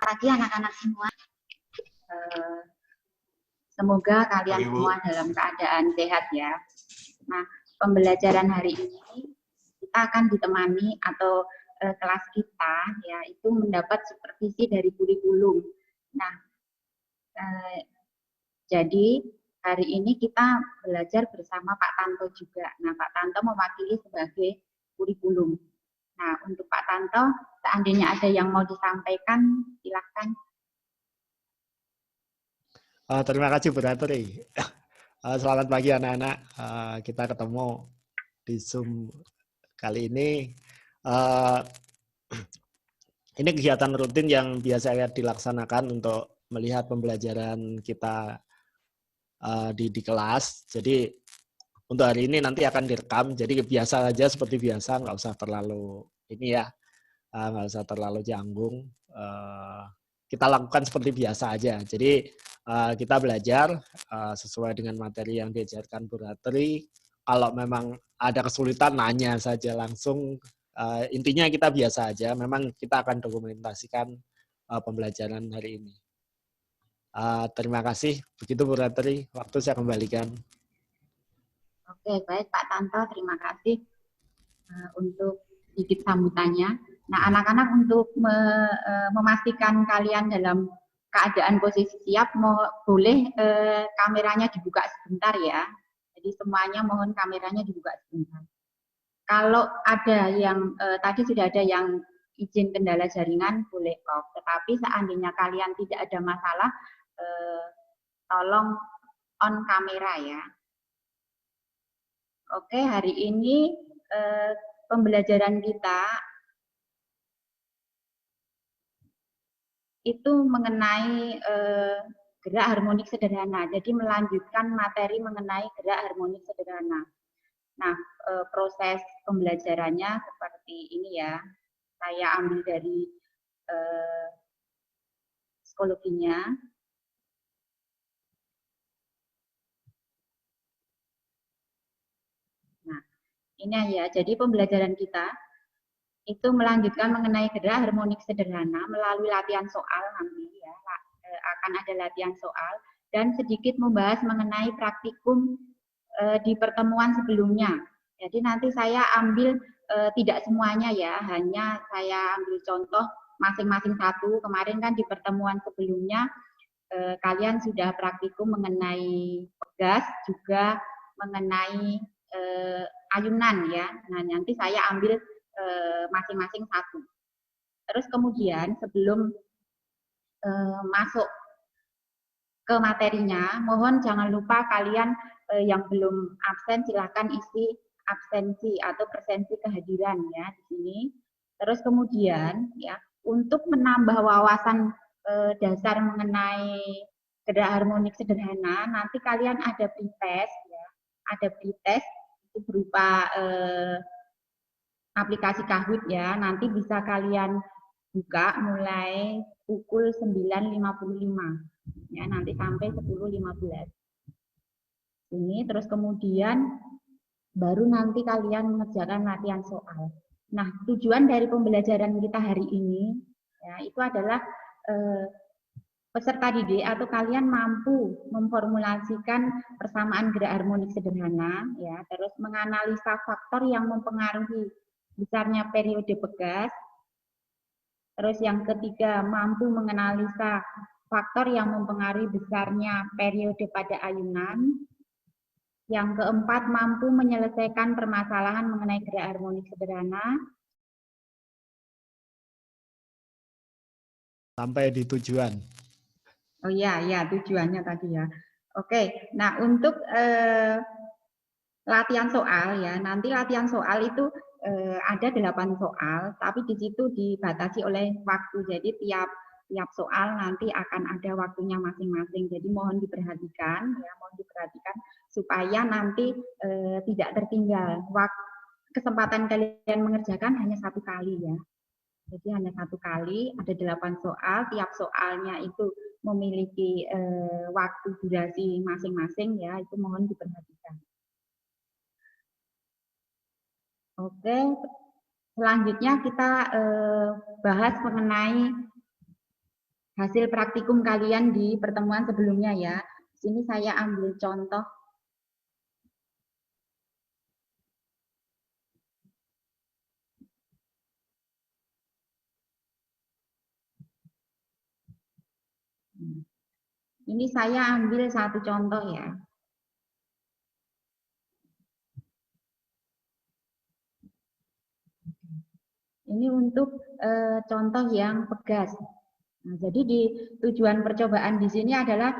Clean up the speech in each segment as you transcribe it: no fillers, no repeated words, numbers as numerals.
pagi anak-anak semua. Semoga kalian semua dalam keadaan sehat ya. Nah, pembelajaran hari ini kita akan ditemani atau kelas kita ya itu mendapat supervisi dari kurikulum. Nah, jadi hari ini kita belajar bersama Pak Tanto juga. Nah, Pak Tanto mewakili sebagai kurikulum. Nah, untuk Pak Tanto, seandainya ada yang mau disampaikan, silakan. Terima kasih Bu Ratri. Selamat pagi anak-anak. Kita ketemu di Zoom kali ini. Ini kegiatan rutin yang biasa dilaksanakan untuk melihat pembelajaran kita di kelas. Jadi untuk hari ini nanti akan direkam. Jadi biasa aja seperti biasa, nggak usah terlalu ini ya, nggak usah terlalu canggung. Kita lakukan seperti biasa aja. Jadi kita belajar sesuai dengan materi yang diajarkan Bu Ratri. Kalau memang ada kesulitan, nanya saja langsung. Intinya kita biasa aja. Memang kita akan dokumentasikan pembelajaran hari ini. Terima kasih. Begitu Bu Ratri. Waktu saya kembalikan. Oke, baik Pak Tanto. Terima kasih untuk sedikit sambutannya. Nah, anak-anak untuk memastikan kalian dalam keadaan posisi siap, boleh kameranya dibuka sebentar ya. Jadi semuanya mohon kameranya dibuka sebentar. Kalau ada yang tadi sudah ada yang izin kendala jaringan, boleh off. Tetapi seandainya kalian tidak ada masalah, tolong on kamera ya. Oke, hari ini pembelajaran kita itu mengenai gerak harmonik sederhana. Jadi melanjutkan materi mengenai gerak harmonik sederhana. Nah, proses pembelajarannya seperti ini ya. Saya ambil dari psikologinya. Nah, ini ya. Jadi pembelajaran kita itu melanjutkan mengenai gerak harmonik sederhana melalui latihan soal nanti ya. Akan ada latihan soal dan sedikit membahas mengenai praktikum di pertemuan sebelumnya. Jadi nanti saya ambil tidak semuanya ya, hanya saya ambil contoh masing-masing satu. Kemarin kan di pertemuan sebelumnya kalian sudah praktikum mengenai pegas, juga mengenai ayunan ya. Nah, nanti saya ambil masing-masing satu. Terus kemudian sebelum masuk ke materinya, mohon jangan lupa kalian yang belum absen silakan isi absensi atau presensi kehadiran ya di sini. Terus kemudian ya untuk menambah wawasan dasar mengenai gerak harmonik sederhana, nanti kalian ada pretest ya, ada pretest itu berupa aplikasi Kahoot ya, nanti bisa kalian buka mulai pukul 9.55 ya, nanti sampai 10.15 ini. Terus kemudian baru nanti kalian mengerjakan latihan soal. Nah, tujuan dari pembelajaran kita hari ini ya itu adalah peserta didik atau kalian mampu memformulasikan persamaan gerak harmonik sederhana ya, terus menganalisa faktor yang mempengaruhi besarnya periode pegas. Terus yang ketiga, mampu menganalisa faktor yang mempengaruhi besarnya periode pada ayunan. Yang keempat, mampu menyelesaikan permasalahan mengenai gerak harmonik sederhana. Sampai di tujuan. Oh iya, ya tujuannya tadi ya. Oke, nah untuk latihan soal ya, nanti latihan soal itu ada 8 soal, tapi di situ dibatasi oleh waktu. Jadi tiap soal nanti akan ada waktunya masing-masing. Jadi mohon diperhatikan ya, mohon diperhatikan supaya nanti tidak tertinggal. Kesempatan kalian mengerjakan hanya satu kali ya. Jadi hanya satu kali, ada 8 soal, tiap soalnya itu memiliki waktu durasi masing-masing ya, itu mohon diperhatikan. Oke, selanjutnya kita bahas mengenai hasil praktikum kalian di pertemuan sebelumnya ya. Di sini saya ambil contoh. Ini saya ambil satu contoh ya. Ini untuk contoh yang pegas. Nah, jadi di tujuan percobaan di sini adalah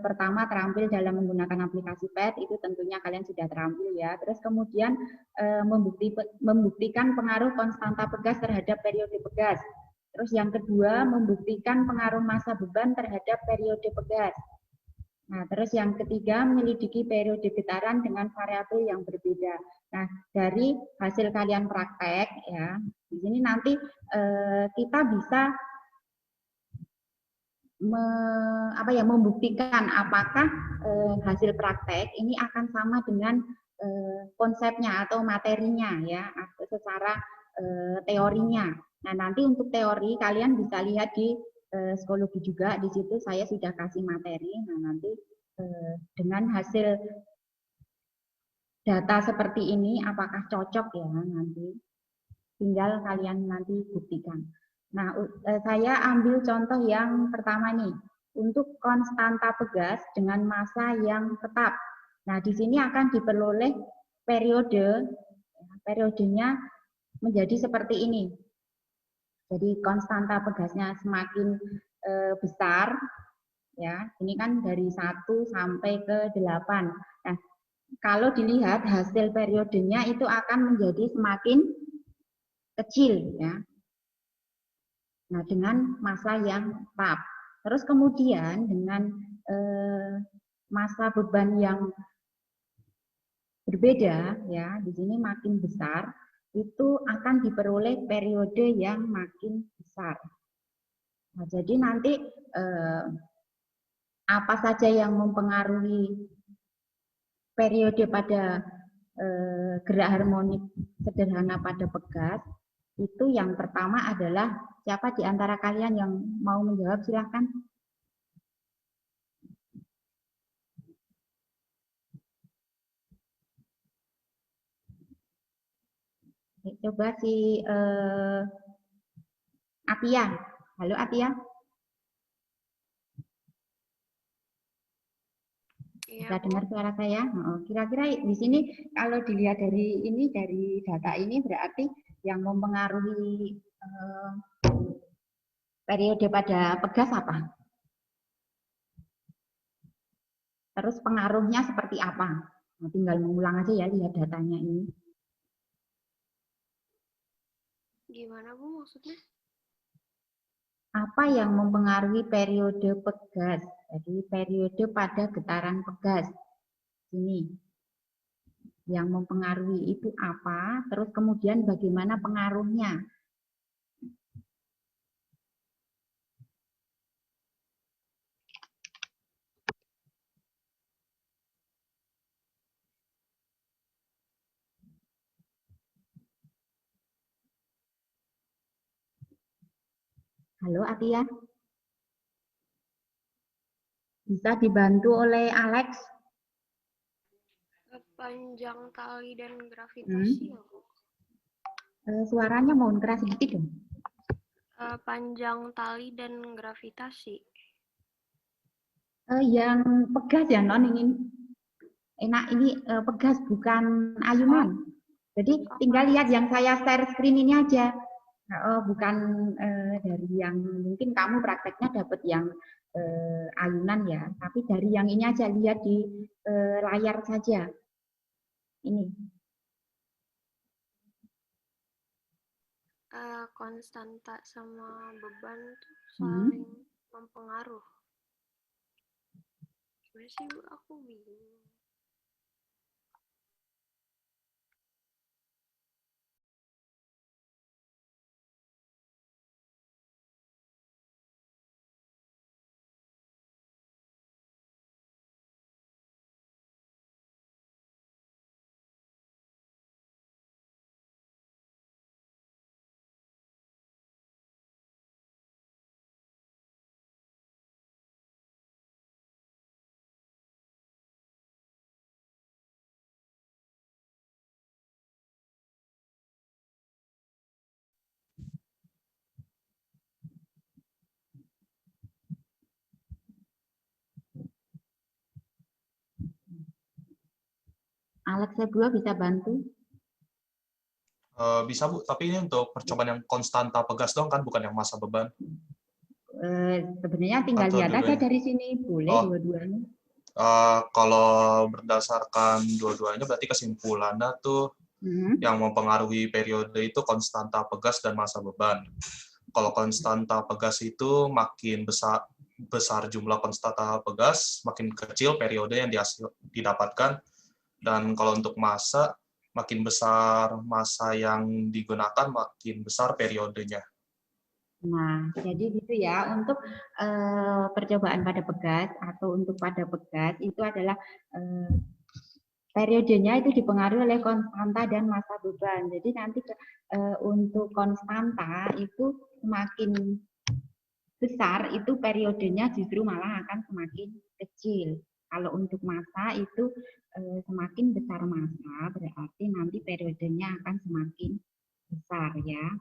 pertama terampil dalam menggunakan aplikasi PET, itu tentunya kalian sudah terampil ya. Terus kemudian membuktikan pengaruh konstanta pegas terhadap periode pegas. Terus yang kedua membuktikan pengaruh massa beban terhadap periode pegas. Nah, terus yang ketiga menyelidiki periode getaran dengan variabel yang berbeda. Nah, dari hasil kalian praktek ya, di sini nanti kita bisa membuktikan apakah hasil praktek ini akan sama dengan konsepnya atau materinya ya, atau secara teorinya. Nah, nanti untuk teori kalian bisa lihat di psikologi juga, di situ saya sudah kasih materi. Nah, nanti dengan hasil data seperti ini apakah cocok ya, nanti tinggal kalian nanti buktikan. Nah, saya ambil contoh yang pertama nih, untuk konstanta pegas dengan massa yang tetap. Nah, di sini akan diperoleh periodenya menjadi seperti ini. Jadi konstanta pegasnya semakin besar, ya. Ini kan dari 1 sampai ke 8. Nah, kalau dilihat hasil periodenya itu akan menjadi semakin kecil, ya. Nah, dengan massa yang tetap. Terus kemudian dengan massa beban yang berbeda, ya, di sini makin besar, itu akan diperoleh periode yang makin besar. Nah, jadi nanti apa saja yang mempengaruhi periode pada gerak harmonik sederhana pada pegas, itu yang pertama adalah siapa di antara kalian yang mau menjawab, silahkan. Coba si Atia. Halo Atia. Bisa dengar suara saya? Kira-kira di sini kalau dilihat dari ini, dari data ini, berarti yang mempengaruhi periode pada pegas apa? Terus pengaruhnya seperti apa? Nah, tinggal mengulang aja ya, lihat datanya ini. Gimana Bu maksudnya? Apa yang mempengaruhi periode pegas? Jadi periode pada getaran pegas. Ini. Yang mempengaruhi itu apa? Terus kemudian bagaimana pengaruhnya? Halo Atia. Bisa dibantu oleh Alex? Panjang tali dan gravitasi ya Bu? Suaranya mohon keras sedikit dong. Panjang tali dan gravitasi. Yang pegas ya non, ini enak ini pegas bukan ayunan. Jadi tinggal lihat yang saya share screen ini aja. Bukan dari yang mungkin kamu prakteknya dapat yang ayunan ya, tapi dari yang ini aja, lihat di layar saja. Ini. Konstanta sama beban tuh saling mempengaruh. Gimana sih Bu? Aku bingung. Alex Sebua bisa bantu? Bisa Bu, tapi ini untuk percobaan yang konstanta pegas doang kan, bukan yang massa beban. Sebenarnya tinggal Atau lihat aja dua-duanya? dari sini, boleh Oh. dua-duanya. Kalau berdasarkan dua-duanya berarti kesimpulannya tuh yang mempengaruhi periode itu konstanta pegas dan massa beban. Kalau konstanta pegas itu makin besar jumlah konstanta pegas, makin kecil periode yang didapatkan. Dan kalau untuk massa, makin besar massa yang digunakan, makin besar periodenya. Nah, jadi gitu ya, untuk percobaan pada pegas atau untuk pada pegas itu adalah periodenya itu dipengaruhi oleh konstanta dan massa beban. Jadi nanti untuk konstanta itu semakin besar, itu periodenya justru malah akan semakin kecil. Kalau untuk massa itu semakin besar massa, berarti nanti periodenya akan semakin besar ya.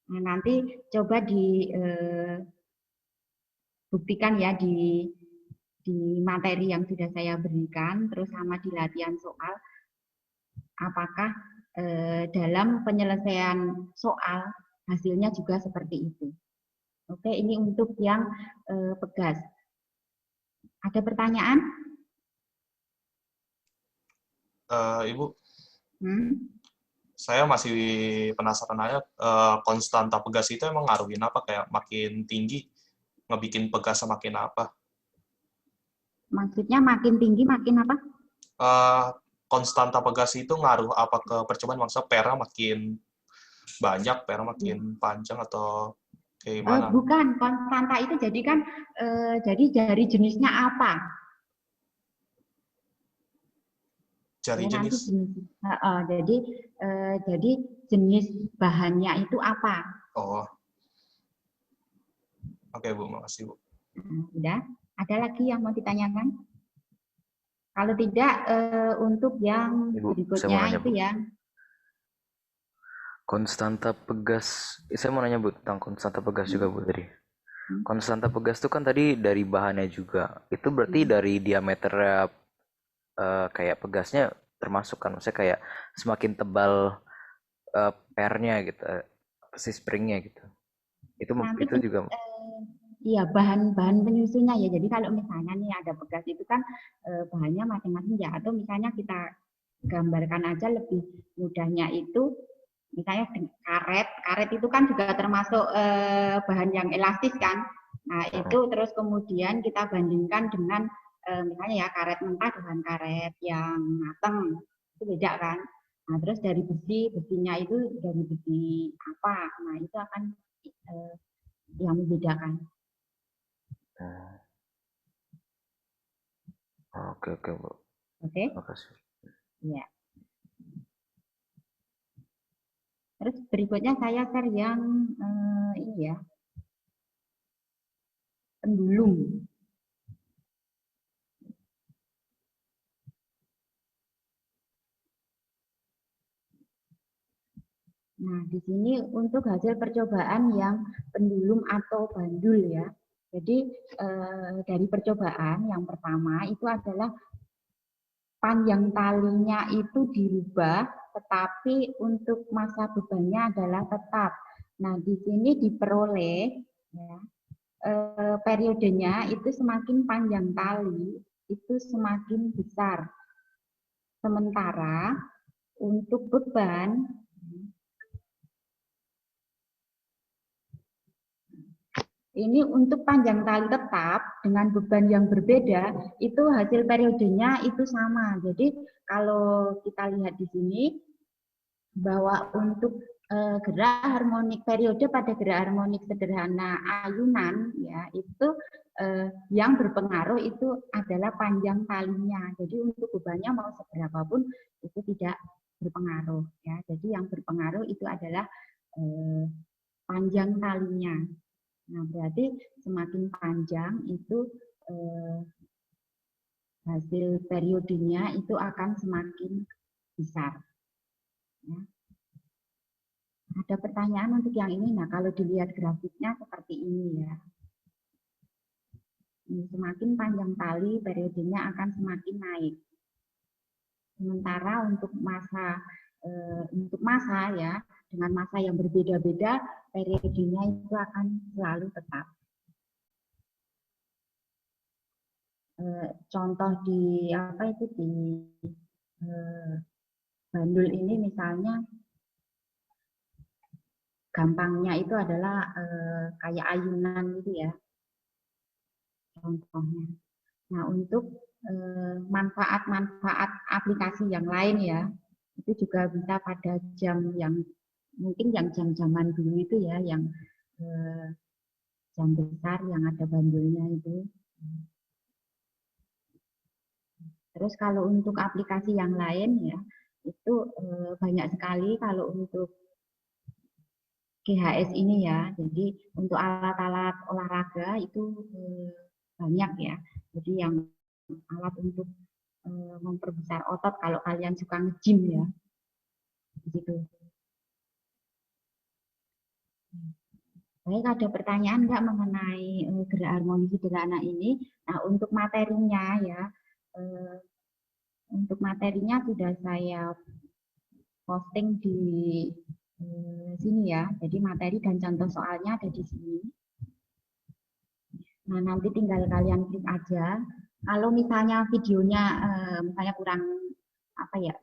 Nah, nanti coba dibuktikan ya di materi yang sudah saya berikan, terus sama di latihan soal, apakah dalam penyelesaian soal hasilnya juga seperti itu. Oke, ini untuk yang pegas. Ada pertanyaan? Ibu, Hmm? saya masih penasaran aja, konstanta pegas itu emang ngaruhin apa? Kayak makin tinggi, ngebikin pegas makin apa? Maksudnya makin tinggi makin apa? Konstanta pegas itu ngaruh apa ke percobaan? Maksudnya pera makin banyak, pera makin panjang, atau kayak gimana? Bukan, konstanta itu jadi kan jadi dari jenisnya apa? Jari Ya, nanti jenis? jadi jenis bahannya itu apa? Oh, oke Bu, makasih Bu. Udah, ada lagi yang mau ditanyakan? Kalau tidak, untuk yang Ibu, saya mau berikutnya nanya, itu Bu. ya. Konstanta pegas, saya mau nanya Bu tentang konstanta pegas juga Bu tadi. Konstanta pegas itu kan tadi dari bahannya juga. Itu berarti dari diameter kayak pegasnya termasuk kan? Maksudnya kayak semakin tebal pernya gitu, si springnya gitu. Nanti Itu juga. iya, bahan penyusunnya ya. Jadi kalau misalnya nih ada pegas itu kan bahannya masing-masing ya. Atau misalnya kita gambarkan aja lebih mudahnya itu, misalnya karet itu kan juga termasuk bahan yang elastis kan. Nah itu terus kemudian kita bandingkan dengan misalnya ya karet mentah dengan karet yang matang, itu beda kan. Nah terus dari besinya itu dari besi apa? Nah itu akan yang membedakan. Oke Bu. Oke. Makasih. Ya. Terus berikutnya saya share yang ini ya, pendulum. Nah, di sini untuk hasil percobaan yang pendulum atau bandul ya. Jadi dari percobaan yang pertama itu adalah panjang talinya itu dirubah, tetapi untuk massa bebannya adalah tetap. Nah, di sini diperoleh ya, periodenya itu semakin panjang tali, itu semakin besar. Sementara untuk beban, ini untuk panjang tali tetap dengan beban yang berbeda, itu hasil periodenya itu sama. Jadi kalau kita lihat di sini, bahwa untuk gerak harmonik periode pada gerak harmonik sederhana ayunan ya itu yang berpengaruh itu adalah panjang talinya. Jadi untuk bebannya mau seberapa pun itu tidak berpengaruh ya. Jadi yang berpengaruh itu adalah panjang talinya. Nah berarti semakin panjang itu hasil periodenya itu akan semakin besar. Ya. Ada pertanyaan untuk yang ini? Nah, kalau dilihat grafiknya seperti ini ya. Semakin panjang tali, periodenya akan semakin naik. Sementara untuk masa ya, dengan masa yang berbeda-beda, periodenya itu akan selalu tetap. Contoh di bandul ini misalnya, gampangnya itu adalah kayak ayunan gitu ya, contohnya. Nah, untuk manfaat-manfaat aplikasi yang lain ya, itu juga bisa pada jam yang mungkin yang jam-jaman dulu itu ya, yang jam besar yang ada bandulnya itu. Terus kalau untuk aplikasi yang lain ya, itu banyak sekali kalau untuk GHS ini ya. Jadi untuk alat-alat olahraga itu banyak ya. Jadi yang alat untuk memperbesar otot kalau kalian suka nge-gym ya. Begitu. Baik, ada pertanyaan nggak mengenai gerak harmonis sederhana ini? Nah, untuk materinya ya, untuk materinya sudah saya posting di sini ya. Jadi materi dan contoh soalnya ada di sini. Nah, nanti tinggal kalian klik aja. Kalau misalnya videonya misalnya kurang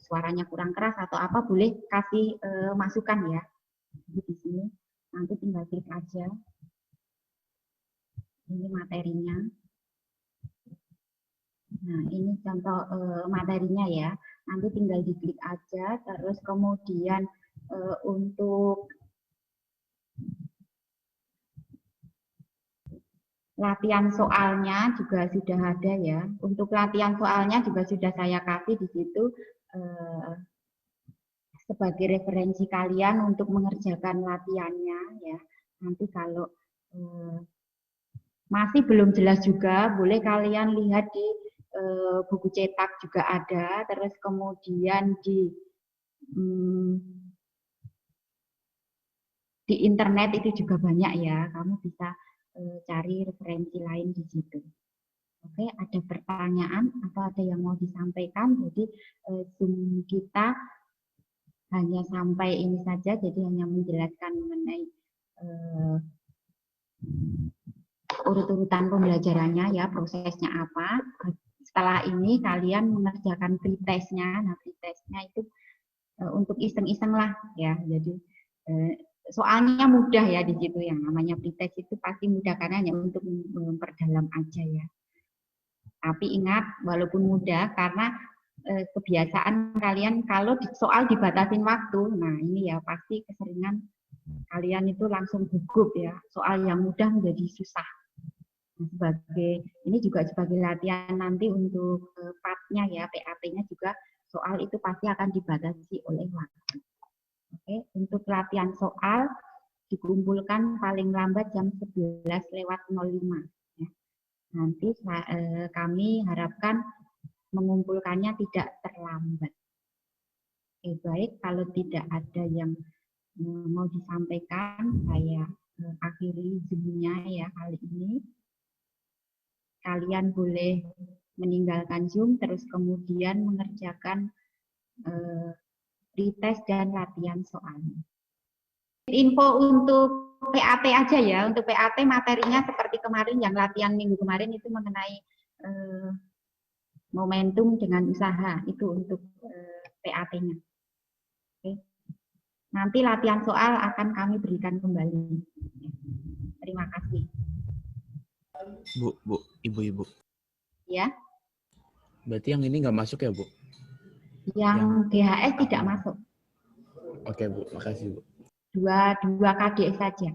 suaranya kurang keras atau apa, boleh kasih masukan ya. Jadi di sini nanti tinggal klik aja. Ini materinya. Nah, ini contoh materinya ya. Nanti tinggal diklik aja, terus kemudian untuk latihan soalnya juga sudah ada ya. Untuk latihan soalnya juga sudah saya kasih di situ sebagai referensi kalian untuk mengerjakan latihannya ya. Nanti kalau masih belum jelas juga, boleh kalian lihat di buku cetak juga ada, terus kemudian di internet itu juga banyak ya, kamu bisa cari referensi lain di situ. Oke, ada pertanyaan atau ada yang mau disampaikan? Jadi Zoom kita hanya sampai ini saja, jadi hanya menjelaskan mengenai urut-urutan pembelajarannya ya, prosesnya apa. Setelah ini kalian mengerjakan pretestnya. Nah, pretestnya itu untuk iseng-iseng lah ya. Jadi soalnya mudah ya di situ, yang namanya pretest itu pasti mudah karena hanya untuk memperdalam aja ya. Tapi ingat, walaupun mudah karena kebiasaan kalian kalau soal dibatasin waktu, nah ini ya pasti keseringan kalian itu langsung gugup ya. Soal yang mudah menjadi susah. Nah, ini juga sebagai latihan nanti untuk PAT-nya ya, PAT-nya juga soal itu pasti akan dibatasi oleh waktu. Oke, untuk latihan soal dikumpulkan paling lambat jam 11:05 ya. Nanti kami harapkan mengumpulkannya tidak terlambat. Oke, baik, kalau tidak ada yang mau disampaikan, saya akhiri Zoom-nya ya kali ini. Kalian boleh meninggalkan Zoom, terus kemudian mengerjakan pretest dan latihan soalnya. Info untuk PAT aja ya, untuk PAT materinya seperti kemarin yang latihan minggu kemarin itu mengenai momentum dengan usaha, itu untuk PAT-nya. Oke. Nanti latihan soal akan kami berikan kembali. Terima kasih. Bu, Ibu. Ya. Berarti yang ini nggak masuk ya, Bu? Yang GHS tidak masuk. Oke, Bu. Makasih, Bu. Dua KDS saja.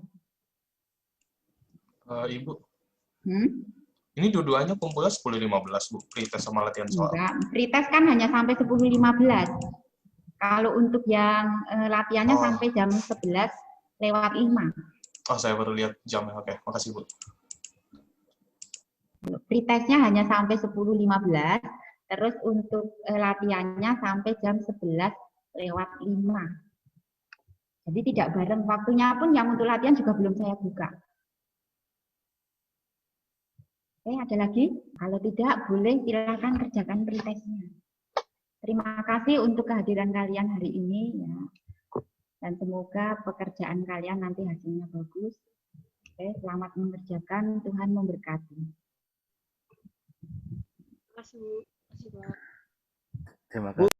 Ibu. Ini dua-duanya kumpulnya 10.15, Bu. Pretest sama latihan soal. Enggak, pretest kan hanya sampai 10.15. Kalau untuk yang latihannya sampai jam 11:05. Oh, saya baru lihat jamnya. Oke, makasih, Bu. Pretestnya hanya sampai 10.15, terus untuk latihannya sampai jam 11:05. Jadi tidak bareng, waktunya pun yang untuk latihan juga belum saya buka. Oke, ada lagi? Kalau tidak, boleh silakan kerjakan pretestnya. Terima kasih untuk kehadiran kalian hari ini ya. Dan semoga pekerjaan kalian nanti hasilnya bagus. Oke, selamat mengerjakan, Tuhan memberkati. Terima kasih, Bu. Terima kasih, Pak. Terima kasih.